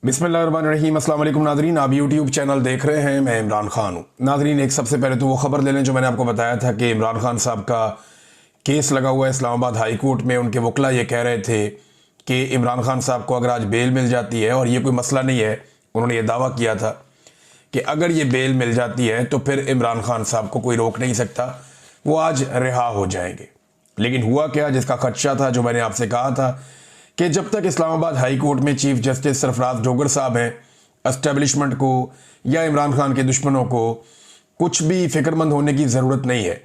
बिस्मिल्लाहिर्रहमानिर्रहीम। अस्सलाम वालेकुम नाजरीन, आप यूट्यूब चैनल देख रहे हैं। मैं इमरान खान हूँ। नाजरीन, एक सबसे पहले तो वो ख़बर ले लें जो मैंने आपको बताया था कि इमरान खान साहब का केस लगा हुआ है इस्लामाबाद हाई कोर्ट में। उनके वकला ये कह रहे थे कि इमरान खान साहब को अगर आज बेल मिल जाती है, और ये कोई मसला नहीं है, उन्होंने ये दावा किया था कि अगर ये बेल मिल जाती है तो फिर इमरान खान साहब को कोई रोक नहीं सकता, वो आज रिहा हो जाएंगे। लेकिन हुआ क्या, जिसका खदशा था, जो मैंने आपसे कहा था कि जब तक इस्लामाबाद हाई कोर्ट में चीफ जस्टिस सरफराज डोगर साहब हैं, एस्टेब्लिशमेंट को या इमरान खान के दुश्मनों को कुछ भी फिक्रमंद होने की ज़रूरत नहीं है,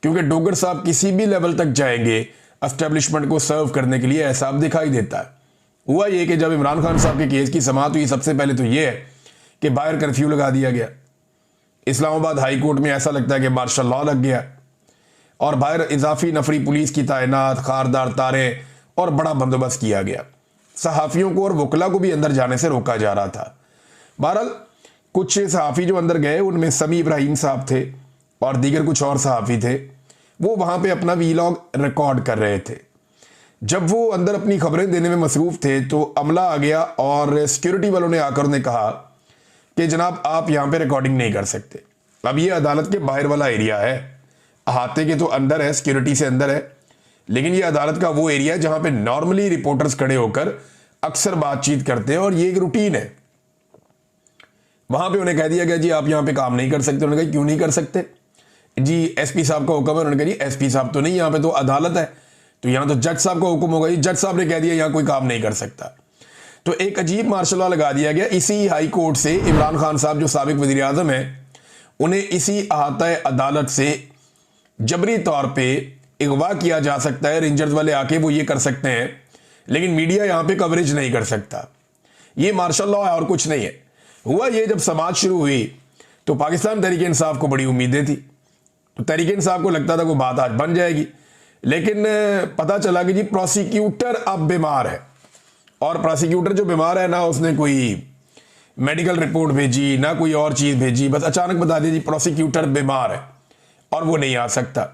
क्योंकि डोगर साहब किसी भी लेवल तक जाएंगे एस्टेब्लिशमेंट को सर्व करने के लिए, ऐसा अब दिखाई देता है। हुआ ये कि जब इमरान खान साहब के केस की समाअत हुई, सबसे पहले तो ये है कि बाहर कर्फ्यू लगा दिया गया। इस्लामाबाद हाई कोर्ट में ऐसा लगता है कि मार्शल लॉ लग गया, और बाहर इजाफी नफरी पुलिस की तैनात, खारदार तारें और बड़ा बंदोबस्त किया गया। सहाफ़ियों को और वकला को भी अंदर जाने से रोका जा रहा था। बहरहाल कुछ सहाफ़ी जो अंदर गए, उनमें समी इब्राहिम साहब थे और दीगर कुछ और सहाफ़ी थे। वो वहाँ पे अपना वीलॉग रिकॉर्ड कर रहे थे। जब वो अंदर अपनी खबरें देने में मसरूफ़ थे तो अमला आ गया और सिक्योरिटी वालों ने आकर उन्हें कहा कि जनाब, आप यहाँ पे रिकॉर्डिंग नहीं कर सकते। अब ये अदालत के बाहर वाला एरिया है, अहाते के तो अंदर है, सिक्योरिटी से अंदर है, लेकिन ये अदालत का वो एरिया है जहां पे नॉर्मली रिपोर्टर्स खड़े होकर अक्सर बातचीत करते हैं, और ये एक रूटीन है। वहां पे उन्हें कह दिया गया, जी आप यहां पे काम नहीं कर सकते। उन्होंने कहा, क्यों नहीं कर सकते जी? एसपी साहब का हुक्म है। उन्होंने कहा, जी एसपी साहब तो नहीं, यहां पे तो अदालत है, तो यहां तो जज साहब का हुक्म होगा। जी जज साहब ने कह दिया यहां कोई काम नहीं कर सकता। तो एक अजीब मार्शल लॉ लगा दिया गया। इसी हाई कोर्ट से इमरान खान साहब, जो साबिक वजीर आजम है, उन्हें इसी अहाता अदालत से जबरी तौर पर अगवा किया जा सकता है। रेंजर्स वाले आके वो ये कर सकते हैं, लेकिन मीडिया यहां पे कवरेज नहीं कर सकता। ये मार्शल लॉ है और कुछ नहीं है। हुआ ये, जब समाज शुरू हुई तो पाकिस्तान तहरीक इंसाफ को बड़ी उम्मीदें थी, तो तहरीक इंसाफ को लगता था कोई बात आज बन जाएगी। लेकिन पता चला कि जी प्रोसिक्यूटर अब बीमार है, और प्रोसिक्यूटर जो बीमार है ना, उसने कोई मेडिकल रिपोर्ट भेजी ना कोई और चीज भेजी, बस अचानक बता दिया जी प्रोसिक्यूटर बीमार है और वो नहीं आ सकता।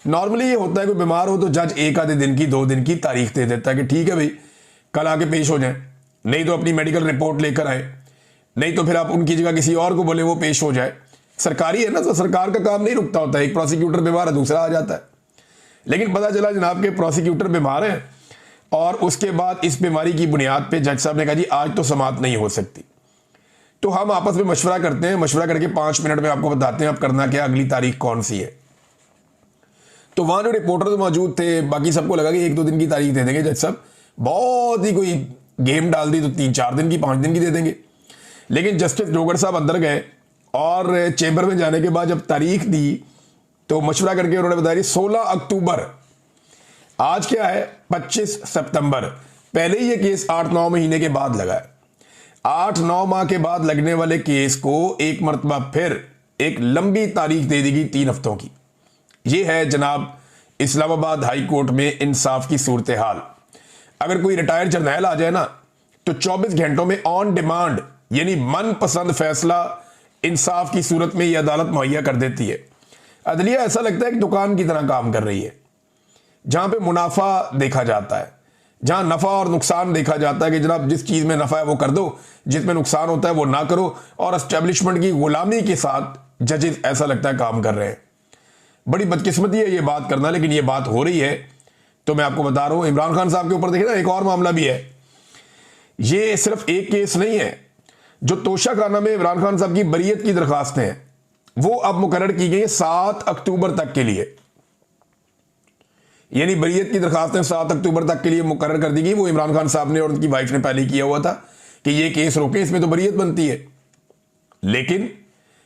नॉर्मली ये होता है कि बीमार हो तो जज एक आधे दिन की, 2 दिन की तारीख दे देता है कि ठीक है भाई, कल आके पेश हो जाए, नहीं तो अपनी मेडिकल रिपोर्ट लेकर आए, नहीं तो फिर आप उनकी जगह किसी और को बोले वो पेश हो जाए। सरकारी है ना, तो सरकार का काम नहीं रुकता होता है। एक प्रोसिक्यूटर बीमार है, दूसरा आ जाता है। लेकिन पता चला जनाब के प्रोसिक्यूटर बीमार है, और उसके बाद इस बीमारी की बुनियाद पर जज साहब ने कहा, जी आज तो समाअत नहीं हो सकती। तो हम आपस में मशवरा करते हैं, मशवरा करके 5 मिनट में आपको बताते हैं अब करना क्या, अगली तारीख कौन सी है। तो वहां जो रिपोर्टर तो मौजूद थे, बाकी सबको लगा कि 1-2 दिन की तारीख दे देंगे जज साहब, बहुत ही कोई गेम डाल दी तो 3-4 दिन की, 5 दिन की दे देंगे। लेकिन जस्टिस डोगर साहब अंदर गए और चेंबर में जाने के बाद जब तारीख दी तो मशवरा करके उन्होंने बताया 16 अक्टूबर। आज क्या है, 25 सितंबर। पहले ही ये केस 8-9 महीने के बाद लगा है। 8-9 माह के बाद लगने वाले केस को एक मरतबा फिर एक लंबी तारीख दे दी गई, 3 हफ्तों की। ये है जनाब इस्लामाबाद हाई कोर्ट में इंसाफ की सूरत हाल। अगर कोई रिटायर्ड जर्नैल आ जाए ना, तो 24 घंटों में ऑन डिमांड, यानी मनपसंद फैसला इंसाफ की सूरत में यह अदालत मुहैया कर देती है। अदलिया ऐसा लगता है कि दुकान की तरह काम कर रही है, जहां पे मुनाफा देखा जाता है, जहां नफा और नुकसान देखा जाता है कि जनाब जिस चीज में नफा है वो कर दो, जिसमें नुकसान होता है वो ना करो। और एस्टेब्लिशमेंट की गुलामी के साथ जजेस ऐसा लगता है काम कर रहे हैं। बड़ी बदकिस्मती है ये बात करना, लेकिन ये बात हो रही है। तो मैं आपको बता रहा हूं, इमरान खान साहब के ऊपर देखिए ना, एक और मामला भी है। ये सिर्फ एक केस नहीं है। जो तोशा खाना में इमरान खान साहब की बरीयत की दरखास्तें हैं, वो अब मुकर्रर की गई 7 अक्टूबर तक के लिए। यानी बरीयत की दरखास्तें 7 अक्टूबर तक के लिए मुकर्रर कर दी गई। वो इमरान खान साहब ने और उनकी वाइफ ने पहले किया हुआ था कि ये केस रोके, इसमें तो बरीयत बनती है, लेकिन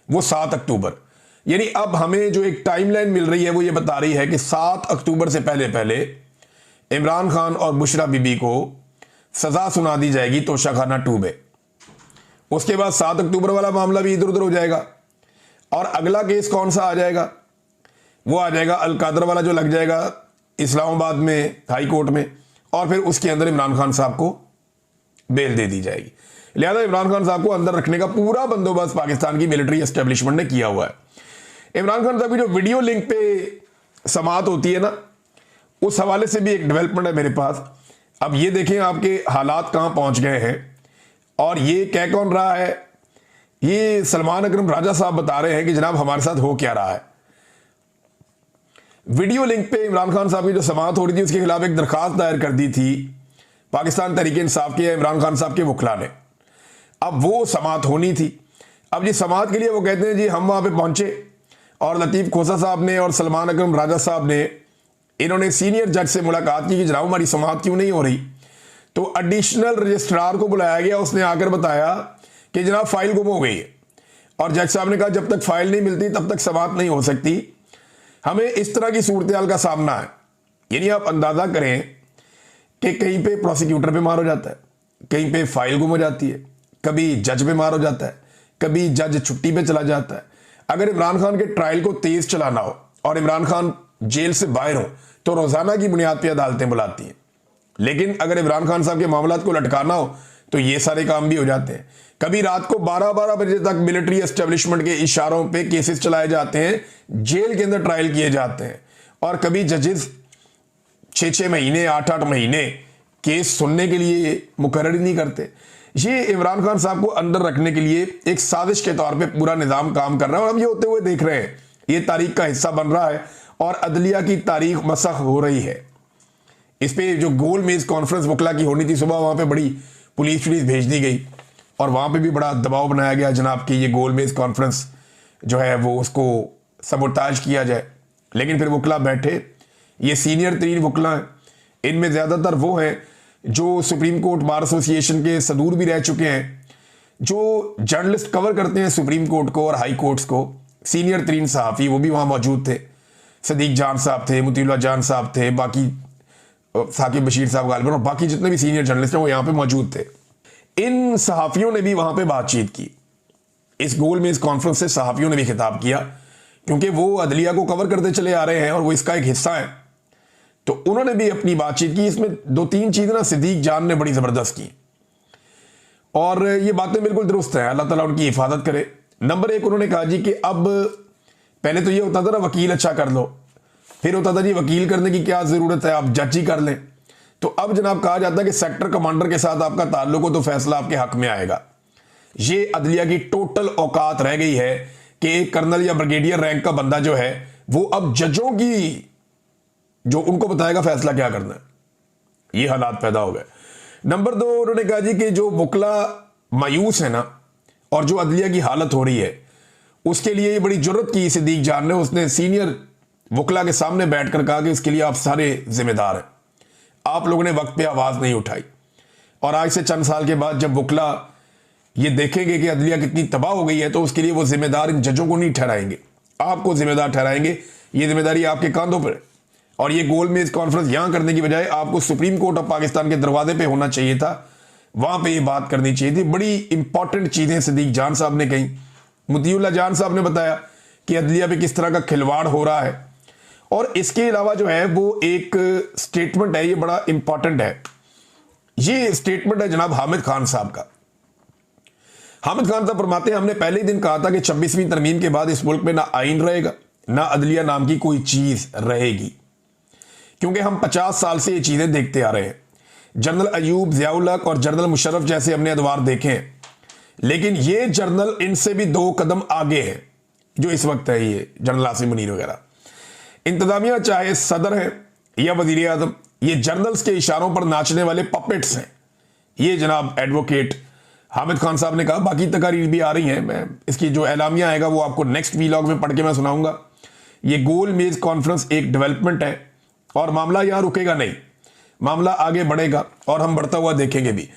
वो 7 अक्टूबर। यानी अब हमें जो एक टाइमलाइन मिल रही है वो ये बता रही है कि 7 अक्टूबर से पहले पहले इमरान खान और बुशरा बीबी को सजा सुना दी जाएगी तोशाखाना 2 में। उसके बाद 7 अक्टूबर वाला मामला भी इधर उधर हो जाएगा, और अगला केस कौन सा आ जाएगा? वो आ जाएगा अलकादर वाला, जो लग जाएगा इस्लामाबाद में हाई कोर्ट में, और फिर उसके अंदर इमरान खान साहब को बेल दे दी जाएगी। लिहाजा इमरान खान साहब को अंदर रखने का पूरा बंदोबस्त पाकिस्तान की मिलिट्री एस्टेब्लिशमेंट ने किया हुआ है। इमरान खान साहब की जो वीडियो लिंक पे समाअत होती है ना, उस हवाले से भी एक डेवलपमेंट है मेरे पास। अब ये देखें आपके हालात कहां पहुंच गए हैं। और ये कह कौन रहा है? ये सलमान अकरम राजा साहब बता रहे हैं कि जनाब हमारे साथ हो क्या रहा है। वीडियो लिंक पे इमरान खान साहब की जो समाअत हो रही थी उसके खिलाफ एक दरखास्त दायर कर दी थी पाकिस्तान तहरीक इंसाफ के इमरान खान साहब के वकला ने। अब वो समाअत होनी थी। अब जी समाअत के लिए वो कहते हैं जी हम वहां पे पहुंचे और लतीफ़ खोसा साहब ने और सलमान अकरम राजा साहब ने इन्होंने सीनियर जज से मुलाकात की कि जनाब हमारी समाअत क्यों नहीं हो रही। तो एडिशनल रजिस्ट्रार को बुलाया गया, उसने आकर बताया कि जनाब फाइल गुम हो गई है। और जज साहब ने कहा जब तक फाइल नहीं मिलती तब तक समाअत नहीं हो सकती। हमें इस तरह की सूरत हाल का सामना है। यानी आप अंदाजा करें कि कहीं पे प्रोसिक्यूटर बीमार हो जाता है, कहीं पे फाइल गुम हो जाती है, कभी जज बीमार हो जाता है, कभी जज छुट्टी पे चला जाता है। अगर इमरान खान के ट्रायल को तेज चलाना हो और इमरान खान जेल से बाहर हो तो रोजाना की बुनियाद पर अदालतें बुलाती हैं। लेकिन अगर इमरान खान साहब के मामलात को लटकाना हो तो ये सारे काम भी हो जाते हैं। कभी रात को 12-12 बजे तक मिलिट्री एस्टेब्लिशमेंट के इशारों पे केसेस चलाए जाते हैं, जेल के अंदर ट्रायल किए जाते हैं। और कभी जजेस 6-6 महीने 8-8 महीने केस सुनने के लिए मुकर्रर नहीं करते। ये इमरान खान साहब को अंदर रखने के लिए एक साजिश के तौर पे पूरा निजाम काम कर रहा है और हम ये होते हुए देख रहे हैं। ये तारीख का हिस्सा बन रहा है और अदलिया की तारीख मसख हो रही है। इस पे जो गोल मेज कॉन्फ्रेंस वकला की होनी थी सुबह, वहां पे बड़ी पुलिस भेज दी गई और वहां पे भी बड़ा दबाव बनाया गया जनाब कि ये गोल मेज कॉन्फ्रेंस जो है वो उसको सबोटाज किया जाए। लेकिन फिर वकला बैठे, ये सीनियर तरीन वकला हैं, इनमें ज़्यादातर वो हैं जो सुप्रीम कोर्ट बार एसोसिएशन के सदूर भी रह चुके हैं, जो जर्नलिस्ट कवर करते हैं सुप्रीम कोर्ट को और हाई कोर्ट्स को। सीनियर तरीन सहाफ़ी वो भी वहाँ मौजूद थे, सदीक जान साहब थे, मुतीउल्लाह जान साहब थे, बाकी साकिब बशीर साहब गालिबन और बाकी जितने भी सीनियर जर्नलिस्ट हैं वो यहाँ पे मौजूद थे। इन सहाफ़ियों ने भी वहाँ पे बातचीत की। इस गोल मेज कॉन्फ्रेंस से सहाफ़ियों ने भी खिताब किया क्योंकि वो अदलिया को कवर करते चले आ रहे हैं और वो इसका एक हिस्सा है। तो उन्होंने भी अपनी बातचीत की। इसमें 2-3 चीज़ें ना सदीक जान ने बड़ी ज़बरदस्त की और ये बातें बिल्कुल दुरुस्त हैं, अल्लाह ताला उनकी हिफाजत करे। नंबर 1 उन्होंने कहा जी कि अब पहले तो ये होता था ना वकील अच्छा कर लो, फिर होता था जी वकील करने की क्या ज़रूरत है, आप जज ही कर लें। तो अब जनाब कहा जाता है कि सेक्टर कमांडर के साथ आपका ताल्लुक हो तो फैसला आपके हक में आएगा। ये अदलिया की टोटल औकात रह गई है कि एक कर्नल या ब्रिगेडियर रैंक का बंदा जो है वो अब जजों की जो उनको बताएगा फैसला क्या करना है। ये हालात पैदा हो गए। नंबर 2 उन्होंने कहा जी कि जो वकला मायूस है ना और जो अदलिया की हालत हो रही है उसके लिए ये बड़ी जुर्रत की सदीक जान ने, उसने सीनियर वकला के सामने बैठकर कहा कि इसके लिए आप सारे जिम्मेदार हैं, आप लोगों ने वक्त पे आवाज़ नहीं उठाई। और आज से चंद साल के बाद जब वकला ये देखेंगे कि अदलिया कितनी तबाह हो गई है तो उसके लिए वो जिम्मेदार इन जजों को नहीं ठहराएंगे, आपको जिम्मेदार ठहराएंगे। ये जिम्मेदारी आपके कांधों पर है। और ये गोल मेज कॉन्फ्रेंस यहां करने की बजाय आपको सुप्रीम कोर्ट ऑफ पाकिस्तान के दरवाजे पे होना चाहिए था, वहां पे ये बात करनी चाहिए थी। बड़ी इंपॉर्टेंट चीजें सदीक जान साहब ने कही। मुतीउल्लाह जान साहब ने बताया कि अदलिया पे किस तरह का खिलवाड़ हो रहा है। और इसके अलावा जो है वो एक स्टेटमेंट है, ये बड़ा इंपॉर्टेंट है। ये स्टेटमेंट है जनाब हामिद खान साहब का। हामिद खान साहब फरमाते हैं हमने पहले ही दिन कहा था कि 26वीं तरमीम के बाद इस मुल्क में ना आइन रहेगा ना अदलिया नाम की कोई चीज रहेगी, क्योंकि हम 50 साल से ये चीजें देखते आ रहे हैं। जनरल अयूब, ज़ियाउल हक और जनरल मुशर्रफ जैसे हमने अदवार देखे हैं, लेकिन ये जनरल इनसे भी 2 कदम आगे है जो इस वक्त है ये जनरल आसिम मुनीर वगैरह। इंतजामिया चाहे सदर है या वजीर आजम, ये जनरल्स के इशारों पर नाचने वाले पपेट्स हैं। ये जनाब एडवोकेट हामिद खान साहब ने कहा। बाकी तकारीर भी आ रही हैं, मैं इसकी जो एलामिया आएगा वो आपको नेक्स्ट वीलॉग में पढ़ के मैं सुनाऊंगा। ये गोल मेज कॉन्फ्रेंस एक डेवलपमेंट है और मामला यहां रुकेगा नहीं, मामला आगे बढ़ेगा और हम बढ़ता हुआ देखेंगे भी।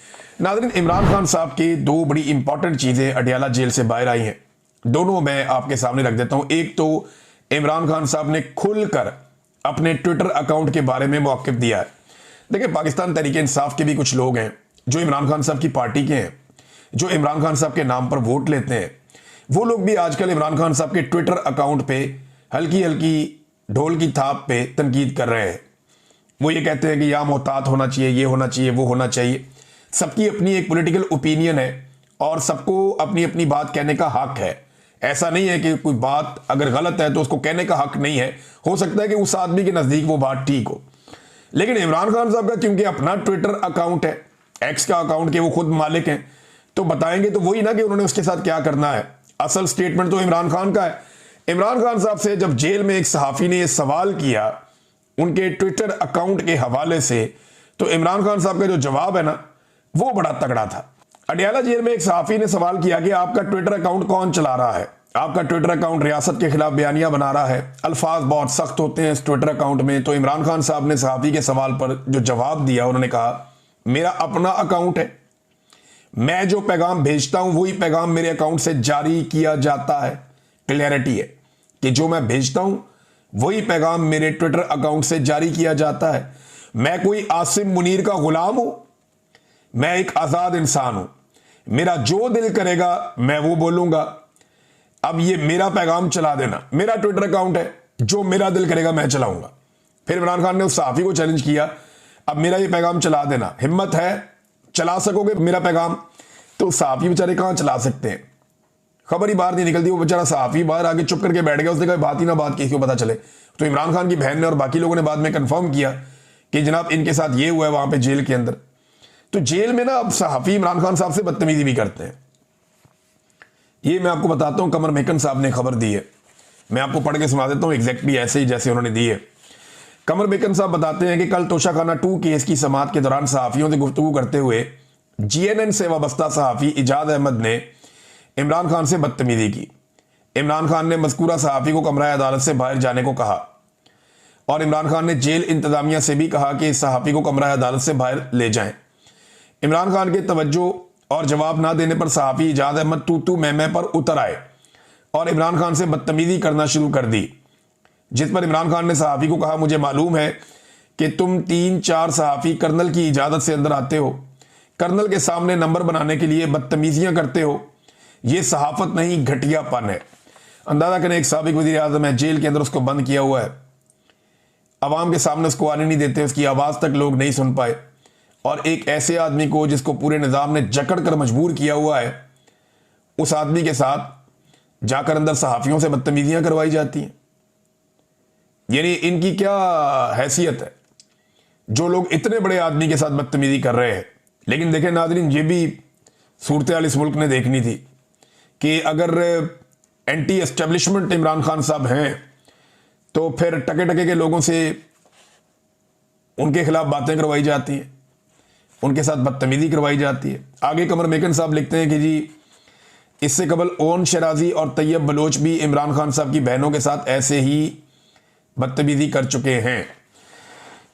नाज़रीन, इमरान खान साहब की 2 बड़ी इंपॉर्टेंट चीजें अडियाला जेल से बाहर आई हैं, दोनों मैं आपके सामने रख देता हूं। एक तो इमरान खान साहब ने खुलकर अपने ट्विटर अकाउंट के बारे में मौक़िफ़ दिया है। देखिए, पाकिस्तान तहरीक इंसाफ के भी कुछ लोग हैं जो इमरान खान साहब की पार्टी के हैं, जो इमरान खान साहब के नाम पर वोट लेते हैं। वो लोग भी आजकल इमरान खान साहब के ट्विटर अकाउंट पे हल्की हल्की ढोल की थाप पे तनकीद कर रहे हैं। वो ये कहते हैं कि यहाँ मोहतात होना चाहिए, ये होना चाहिए, वो होना चाहिए। सबकी अपनी एक पॉलिटिकल ओपिनियन है और सबको अपनी अपनी बात कहने का हक है। ऐसा नहीं है कि कोई बात अगर गलत है तो उसको कहने का हक नहीं है। हो सकता है कि उस आदमी के नज़दीक वो बात ठीक हो, लेकिन इमरान खान साहब का क्योंकि अपना ट्विटर अकाउंट है, एक्स का अकाउंट के वो खुद मालिक हैं, तो बताएंगे तो वही ना कि उन्होंने उसके साथ क्या करना है। असल स्टेटमेंट तो इमरान खान का है। इमरान खान साहब से जब जेल में एक सहाफी ने यह सवाल किया उनके ट्विटर अकाउंट के हवाले से, तो इमरान खान साहब का जो जवाब है ना वो बड़ा तगड़ा था। अडयाला जेल में एक सहाफी ने सवाल किया कि आपका ट्विटर अकाउंट कौन चला रहा है? आपका ट्विटर अकाउंट रियासत के खिलाफ बयानियां बना रहा है, अल्फाज बहुत सख्त होते हैं इस ट्विटर अकाउंट में। तो इमरान खान साहब ने सहाफी के सवाल पर जो जवाब दिया, उन्होंने कहा मेरा अपना अकाउंट है, मैं जो पैगाम भेजता हूं वही पैगाम मेरे अकाउंट से जारी किया जाता है। क्लियरिटी है कि जो मैं भेजता हूं वही पैगाम मेरे ट्विटर अकाउंट से जारी किया जाता है। मैं कोई आसिम मुनीर का गुलाम हूं, मैं एक आजाद इंसान हूं, मेरा जो दिल करेगा मैं वो बोलूंगा। अब ये मेरा पैगाम चला देना, मेरा ट्विटर अकाउंट है, जो मेरा दिल करेगा मैं चलाऊंगा। फिर इमरान खान ने उस सहाफी को चैलेंज किया, अब मेरा ये पैगाम चला देना, हिम्मत है, चला सकोगे मेरा पैगाम? तो सहाफी बेचारे कहां चला सकते हैं, खबर ही बाहर नहीं निकलती। वो बेचारा सहाफी बाहर आके चुप करके बैठ गया, उसने कहा बात ही ना बात किसी को पता चले। तो इमरान खान की बहन ने और बाकी लोगों ने बाद में कंफर्म किया कि जनाब इनके साथ ये हुआ है वहां पे जेल के अंदर। तो जेल में ना अब सहाफी इमरान खान साहब से बदतमीजी भी करते हैं। ये मैं आपको बताता हूं, कमर मेकन साहब ने खबर दी है, मैं आपको पढ़ के सुना देता हूं एग्जैक्टली ऐसे ही जैसे उन्होंने दी है। कमर मेकन साहब बताते हैं कि कल तोशाखाना 2 केस की समाअत के दौरान सहाफियों से गुफ्तगू करते हुए जीएनएन से वाबस्ता सहाफी इजाद अहमद ने इमरान खान से बदतमीजी की। इमरान खान ने मज़कूरा सहाफी को कमरा अदालत से बाहर जाने को कहा और इमरान खान ने जेल इंतजामिया से भी कहा कि इस सहाफी को कमरा अदालत से बाहर ले जाएं। इमरान खान के तवज्जो और जवाब ना देने पर सहाफी इजाद अहमद तू मैं पर उतर आए और इमरान खान से बदतमीजी करना शुरू कर दी, जिस पर इमरान खान ने सहाफी को कहा मुझे मालूम है कि तुम 3-4 सहाफी कर्नल की इजाज़त से अंदर आते हो, कर्नल के सामने नंबर बनाने के लिए बदतमीजियां करते हो, ये सहाफत नहीं घटियापन है। अंदाजा करें एक साबिक वज़ीर आज़म है, जेल के अंदर उसको बंद किया हुआ है, अवाम के सामने उसको आने नहीं देते, उसकी आवाज़ तक लोग नहीं सुन पाए। और एक ऐसे आदमी को जिसको पूरे निज़ाम ने जकड़ कर मजबूर किया हुआ है, उस आदमी के साथ जाकर अंदर सहाफ़ियों से बदतमीजियां करवाई जाती हैं। यानी इनकी क्या हैसियत है जो लोग इतने बड़े आदमी के साथ बदतमीजी कर रहे हैं। लेकिन देखें नाज़रीन, ये भी सूरत हाल इस मुल्क ने देखनी थी कि अगर एंटी एस्टेब्लिशमेंट इमरान खान साहब हैं तो फिर टके टके के लोगों से उनके खिलाफ बातें करवाई जाती हैं, उनके साथ बदतमीजी करवाई जाती है। आगे कमर मेकन साहब लिखते हैं कि जी इससे कबल ओन शराजी और तैयब बलोच भी इमरान खान साहब की बहनों के साथ ऐसे ही बदतमीजी कर चुके हैं।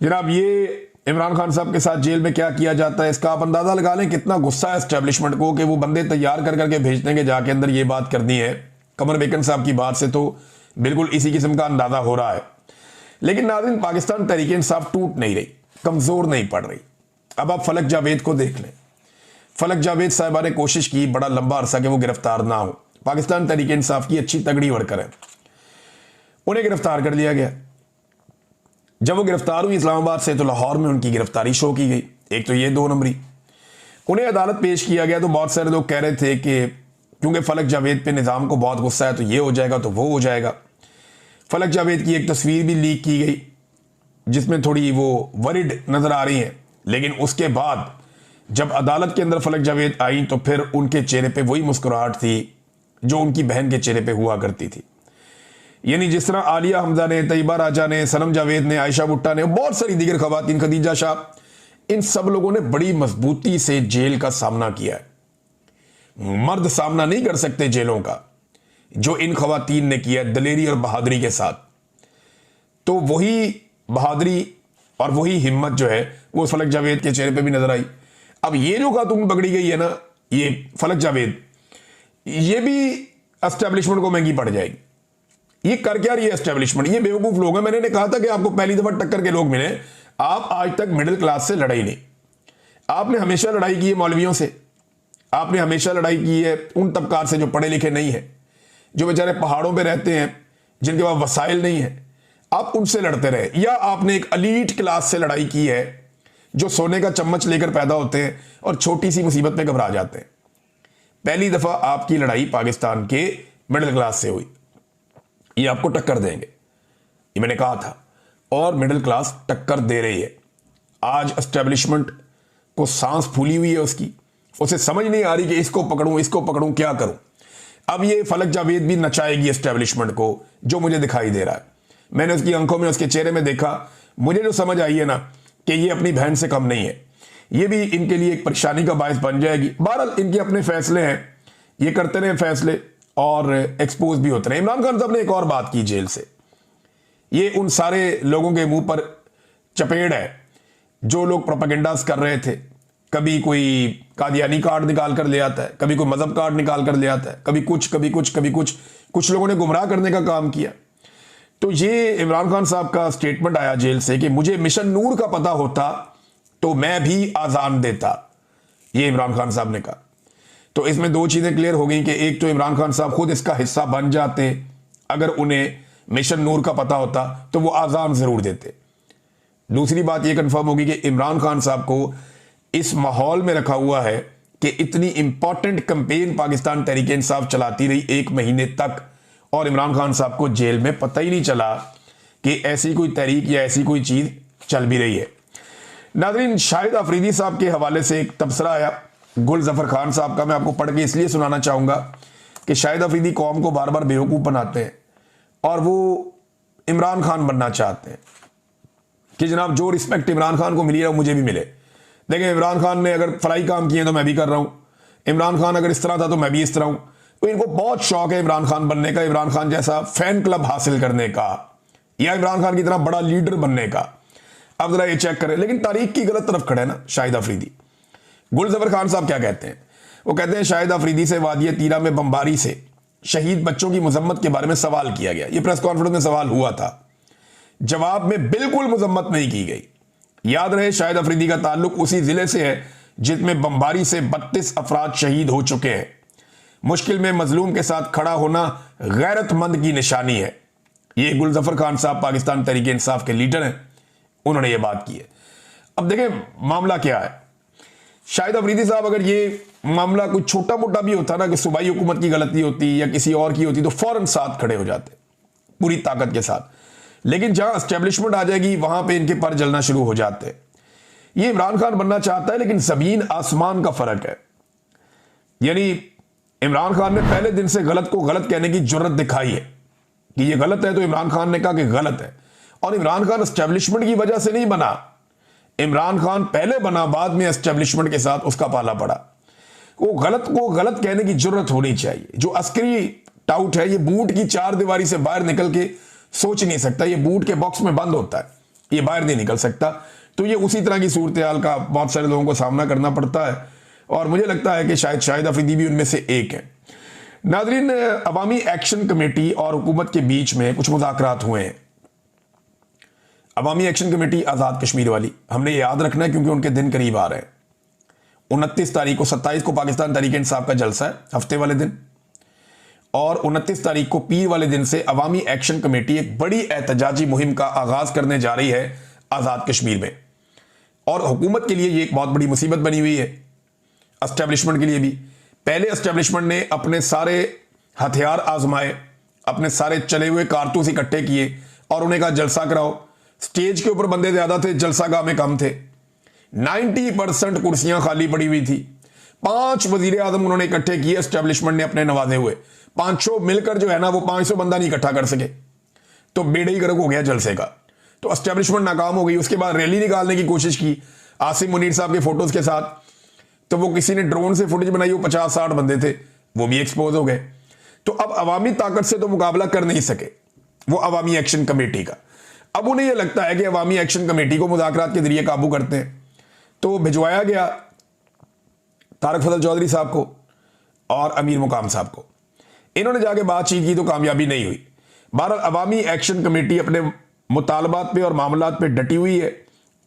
जनाब ये इमरान खान साहब के साथ जेल में क्या किया जाता है इसका आप अंदाजा लगा लें कितना गुस्सा है एस्टेब्लिशमेंट को कि वो बंदे तैयार कर करके भेजते हैं कि जाके अंदर ये बात करनी है। कमर मेकन साहब की बात से तो बिल्कुल इसी किस्म का अंदाजा हो रहा है। लेकिन नाज़रीन पाकिस्तान तहरीक इंसाफ टूट नहीं रही, कमजोर नहीं पड़ रही। अब आप फलक जावेद को देख लें। फलक जावेद साहिबा ने कोशिश की बड़ा लंबा अरसा कि वो गिरफ्तार ना हो। पाकिस्तान तहरीक इंसाफ की अच्छी तगड़ी वर्कर है, उन्हें गिरफ्तार कर लिया गया। जब वो गिरफ्तार हुई इस्लामाबाद से तो लाहौर में उनकी गिरफ्तारी शो की गई। एक तो ये 2 नंबरी, उन्हें अदालत पेश किया गया तो बहुत सारे लोग कह रहे थे कि क्योंकि फलक जावेद पे निज़ाम को बहुत गुस्सा है तो ये हो जाएगा तो वो हो जाएगा। फलक जावेद की एक तस्वीर भी लीक की गई जिसमें थोड़ी वो वरिड नजर आ रही है, लेकिन उसके बाद जब अदालत के अंदर फलक जावेद आई तो फिर उनके चेहरे पे वही मुस्कुराहट थी जो उनकी बहन के चेहरे पे हुआ करती थी। यानी जिस तरह आलिया हमजा ने, तैयबा राजा ने, सनम जावेद ने, आयशा भुट्टा ने, बहुत सारी दीगर खवातीन, खदीजा शाह, इन सब लोगों ने बड़ी मजबूती से जेल का सामना किया है। मर्द सामना नहीं कर सकते जेलों का जो इन खवातीन ने किया दलेरी और बहादुरी के साथ। तो वही बहादुरी और वही हिम्मत जो है वो फलक जावेद के चेहरे पे भी नजर आई। अब ये जो खातून पकड़ी गई है ना, ये फलक जावेद, ये भी एस्टेब्लिशमेंट को महंगी पड़ जाएगी। ये कर क्या रही है एस्टेब्लिशमेंट? ये बेवकूफ लोग हैं। मैंने कहा था कि आपको पहली दफा टक्कर के लोग मिले, आप आज तक मिडिल क्लास से लड़ाई नहीं। आपने हमेशा लड़ाई की है मौलवियों से, आपने हमेशा लड़ाई की है उन तबकार से जो पढ़े लिखे नहीं है, जो बेचारे पहाड़ों पे रहते हैं, जिनके पास वसाइल नहीं है, आप उनसे लड़ते रहे। या आपने एक अलीट क्लास से लड़ाई की है जो सोने का चम्मच लेकर पैदा होते हैं और छोटी सी मुसीबत में घबरा जाते हैं। पहली दफा आपकी लड़ाई पाकिस्तान के मिडिल क्लास से हुई। ये आपको टक्कर देंगे, ये मैंने कहा था, और मिडिल क्लास टक्कर दे रही है। आज एस्टेब्लिशमेंट को सांस फूली हुई है उसकी। उसे समझ नहीं आ रही कि इसको पकड़ूं क्या करूं। अब ये फलक जावेद भी नचाएगी एस्टेब्लिशमेंट को, जो मुझे दिखाई दे रहा है। मैंने उसकी आंखों में, उसके चेहरे में देखा, मुझे जो समझ आई है ना कि ये अपनी बहन से कम नहीं है। ये भी इनके लिए एक परेशानी का बायस बन जाएगी। बहरहाल इनके अपने फैसले हैं, ये करते रहे फैसले और एक्सपोज भी होते रहे। इमरान खान साहब ने एक और बात की जेल से, ये उन सारे लोगों के मुंह पर चपेड़ है जो लोग प्रोपेगेंडास कर रहे थे। कभी कोई कादियानी कार्ड निकाल कर ले आता है, कभी कोई मजहब कार्ड निकाल कर ले आता है, कभी कुछ कुछ लोगों ने गुमराह करने का काम किया। तो ये इमरान खान साहब का स्टेटमेंट आया जेल से कि मुझे मिशन नूर का पता होता तो मैं भी आजान देता, ये इमरान खान साहब ने कहा। तो इसमें दो चीजें क्लियर हो गई कि एक तो इमरान खान साहब खुद इसका हिस्सा बन जाते, अगर उन्हें मिशन नूर का पता होता तो वो आजान जरूर देते। दूसरी बात यह कंफर्म होगी कि इमरान खान साहब को इस माहौल में रखा हुआ है कि इतनी इंपॉर्टेंट कैंपेन पाकिस्तान तहरीक इंसाफ चलाती रही 1 महीने तक, और इमरान खान साहब को जेल में पता ही नहीं चला कि ऐसी कोई तहरीक या ऐसी कोई चीज चल भी रही है। नाज़रीन, शाहिद अफरीदी साहब के हवाले से एक तबसरा आया गुल जफर खान साहब का, मैं आपको पढ़ के इसलिए सुनाना चाहूंगा कि शाहिद अफरीदी कौम को बार बार बेवकूफ बनाते हैं और वो इमरान खान बनना चाहते हैं कि जनाब जो रिस्पेक्ट इमरान खान को मिली है वो मुझे भी मिले। देखें, इमरान खान ने अगर फलाई काम किए तो मैं भी कर रहा हूं, इमरान खान अगर इस तरह था तो मैं भी इस तरह हूं। तो इनको बहुत शौक है इमरान खान बनने का, इमरान खान जैसा फैन क्लब हासिल करने का, या इमरान खान की तरह बड़ा लीडर बनने का। अब जरा ये चेक करें, लेकिन तारीख की गलत तरफ खड़े ना शाहिद अफरीदी। गुल जफर खान साहब क्या कहते हैं? वो कहते हैं शाहिद अफरीदी से वादिया तीरा में बमबारी से शहीद बच्चों की मजम्मत के बारे में सवाल किया गया। ये प्रेस कॉन्फ्रेंस में सवाल हुआ था, जवाब में बिल्कुल मजम्मत नहीं की गई। याद रहे, शाहिद अफरीदी का ताल्लुक उसी जिले से है जिसमें बमबारी से 32 अफराद शहीद हो चुके हैं। मुश्किल में मजलूम के साथ खड़ा होना गैरतमंद की निशानी है। ये गुलजफर खान साहब पाकिस्तान तहरीक इंसाफ के लीडर हैं, उन्होंने ये बात की है। अब देखें मामला क्या है। शाहिद अफरीदी साहब, अगर ये मामला कोई छोटा मोटा भी होता ना कि सूबाई हुकूमत की गलती होती या किसी और की होती तो फौरन साथ खड़े हो जाते पूरी ताकत के साथ, लेकिन जहां एस्टेब्लिशमेंट आ जाएगी वहां पे इनके पर जलना शुरू हो जाते हैं। ये इमरान खान बनना चाहता है, लेकिन जमीन आसमान का फर्क है। यानी इमरान खान ने पहले दिन से गलत को गलत कहने की जुर्रत दिखाई है कि ये गलत है, तो इमरान खान ने कहा कि गलत है। और इमरान खान एस्टेब्लिशमेंट की वजह से नहीं बना, इमरान खान पहले बना, बाद में एस्टेब्लिशमेंट के साथ उसका पाला पड़ा। वो गलत को गलत कहने की जुर्रत होनी चाहिए। जो अस्करी टाउट है, ये बूट की 4 दीवारी से बाहर निकल के सोच नहीं सकता, ये बूट के बॉक्स में बंद होता है, ये बाहर नहीं निकल सकता। तो ये उसी तरह की सूरत हाल का बहुत सारे लोगों को सामना करना पड़ता है, और मुझे लगता है कि शाहिद अफरीदी भी उनमें से एक है। नाज़रीन, अवामी एक्शन कमेटी और हुकूमत के बीच में कुछ मुज़ाकरात हुए हैं। अवामी एक्शन कमेटी आज़ाद कश्मीर वाली, हमने ये याद रखना है क्योंकि उनके दिन करीब आ रहे हैं। 29 तारीख को, 27 को पाकिस्तान तहरीक इंसाफ का जलसा है हफ्ते वाले दिन, और 29 तारीख को पीर वाले दिन से अवामी एक्शन कमेटी एक बड़ी एहतजाजी मुहिम का आगाज करने जा रही है आज़ाद कश्मीर में। और हुकूमत के लिए ये एक बहुत बड़ी मुसीबत बनी हुई है, एस्टेब्लिशमेंट के लिए भी। पहले एस्टेब्लिशमेंट ने अपने सारे हथियार आजमाए, अपने सारे चले हुए कारतूस इकट्ठे किए और उन्हें कहा जलसा कराओ। स्टेज के ऊपर बंदे ज्यादा थे, जलसा गाह में कम थे। 90% कुर्सियां खाली पड़ी हुई थी। 5 वजीर आजम उन्होंने इकट्ठे किए, एस्टेब्लिशमेंट ने अपने नवाजे हुए। 500 मिलकर जो है ना वो 500 बंदा नहीं इकट्ठा कर सके, तो बेड़े ही गर्क हो गया जलसे का। तो एस्टेब्लिशमेंट नाकाम हो गई। उसके बाद रैली निकालने की कोशिश की आसिम मुनीर साहब के फोटोज के साथ, तो वो किसी ने ड्रोन से फुटेज बनाई, वो 50-60 बंदे थे, वो भी एक्सपोज हो गए। तो अब अवामी ताकत से तो मुकाबला कर नहीं सके वो अवामी एक्शन कमेटी का। अब उन्हें यह लगता है कि अवामी एक्शन कमेटी को मुज़ाकरात के जरिए काबू करते हैं, तो भिजवाया गया तारक फजल चौधरी साहब को और अमीर मुकाम साहब को। इन्होंने जाके बातचीत की तो कामयाबी नहीं हुई। बहरहाल अवामी एक्शन कमेटी अपने मुतालबात पे और मामलात पे डटी हुई है,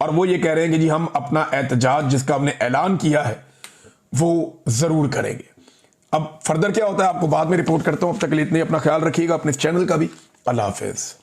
और वो ये कह रहे हैं कि जी हम अपना एहतजाज जिसका हमने ऐलान किया है वो जरूर करेंगे। अब फर्दर क्या होता है आपको बाद में रिपोर्ट करता हूं। अब तक के लिए इतने, अपना ख्याल रखिएगा, अपने चैनल का भी। अल्लाह हाफिज।